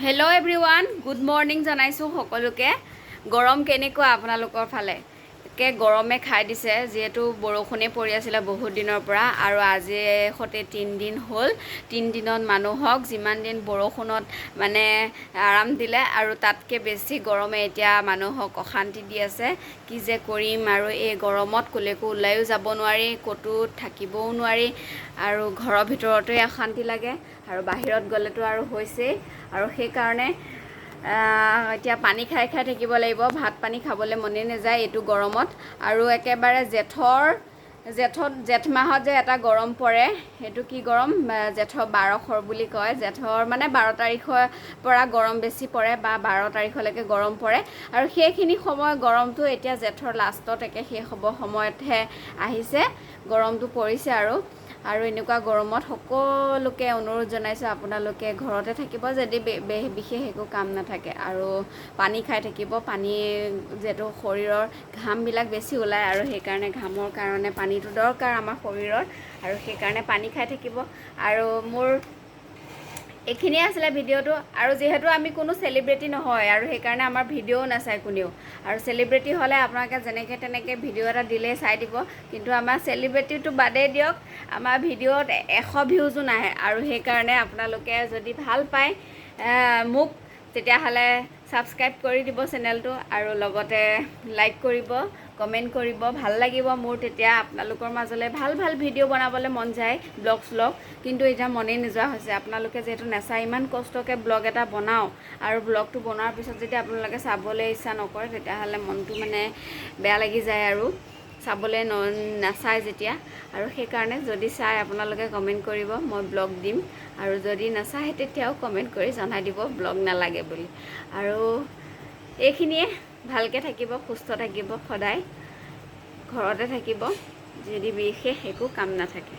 Hello' everyone, good morning জনাইছোঁ সকলোকে। গৰম কেনেকুৱা আপোনালোকৰ ফালে? একে গৰমে খাই দিছে, যিহেতু বৰষুণে পৰি আছিলে বহুত দিনৰ পৰা, আৰু আজি সৈতে 3 দিন হ'ল। 3 দিনত মানুহক যিমান দিন বৰষুণত মানে আৰাম দিলে, আৰু তাতকৈ বেছি গৰমে এতিয়া মানুহক অশান্তি দি আছে। কি যে কৰিম, আৰু এই গৰমত ক'লৈকো ওলাইও যাব নোৱাৰি, ক'তো থাকিবও নোৱাৰি, আৰু ঘৰৰ ভিতৰতে অশান্তি লাগে, আৰু বাহিৰত গ'লেতো আৰু হৈছেই। আৰু সেইকাৰণে এতিয়া পানী খাই খাই থাকিব লাগিব, ভাত পানী খাবলৈ মনে নাযায় এইটো গৰমত। আৰু একেবাৰে জেঠ মাহত যে এটা গৰম পৰে, সেইটো কি গৰম, জেঠৰ 12 বুলি কয়। জেঠৰ মানে 12 তাৰিখৰ পৰা গৰম বেছি পৰে, বা 12 তাৰিখলৈকে গৰম পৰে, আৰু সেইখিনি সময় গৰমটো এতিয়া জেঠৰ লাষ্টত একে শেষ হ'ব সময়তহে আহিছে, গৰমটো পৰিছে। আৰু এনেকুৱা গৰমত সকলোকে অনুৰোধ জনাইছোঁ, আপোনালোকে ঘৰতে থাকিব যদি বিশেষ একো কাম নাথাকে, আৰু পানী খাই থাকিব। পানী যিহেতু শৰীৰৰ ঘামবিলাক বেছি ওলায়, আৰু সেইকাৰণে ঘামৰ কাৰণে পানীটো দৰকাৰ আমাৰ শৰীৰৰ, আৰু সেইকাৰণে পানী খাই থাকিব। আৰু মোৰ এইখিনিয়ে আছিলে ভিডিঅ'টো। আৰু যিহেতু আমি কোনো চেলিব্ৰিটি নহয়, আৰু সেইকাৰণে আমাৰ ভিডিঅ'ও নাচায় কোনেও। আৰু চেলিব্ৰিটি হ'লে আপোনালোকে যেনেকৈ তেনেকৈ ভিডিঅ' এটা দিলেই চাই দিব, কিন্তু আমাৰ চেলিব্ৰিটিটো বাদেই দিয়ক, আমাৰ ভিডিঅ'ত 100 ভিউজো নাহে। আৰু সেইকাৰণে আপোনালোকে যদি ভাল পায় মোক, তেতিয়াহ'লে ছাবস্ক্ৰাইব কৰি দিব চেনেলটো, আৰু লগতে লাইক কৰিব, কমেণ্ট কৰিব, ভাল লাগিব মোৰ। তেতিয়া আপোনালোকৰ মাজলৈ ভাল ভাল ভিডিঅ' বনাবলৈ মন যায়, ব্লগ, কিন্তু এতিয়া মনেই নোযোৱা হৈছে। আপোনালোকে যিহেতু নাচায়, ইমান কষ্টকৈ ব্লগ এটা বনাওঁ, আৰু ব্লগটো বনোৱাৰ পিছত যদি আপোনালোকে চাবলৈ ইচ্ছা নকৰে, তেতিয়াহ'লে মনটো মানে বেয়া লাগি যায়, আৰু চাবলৈ নাচায় যেতিয়া। আৰু সেইকাৰণে যদি চাই আপোনালোকে কমেণ্ট কৰিব, মই ব্লগ দিম, আৰু যদি নাচায় তেতিয়াও কমেণ্ট কৰি জনাই দিব ব্লগ নালাগে বুলি। আৰু এইখিনিয়ে, ভালকৈ থাকিব, সুস্থ থাকিব, সদায় ঘৰতে থাকিব যদি বিশেষ একো কাম নাথাকে।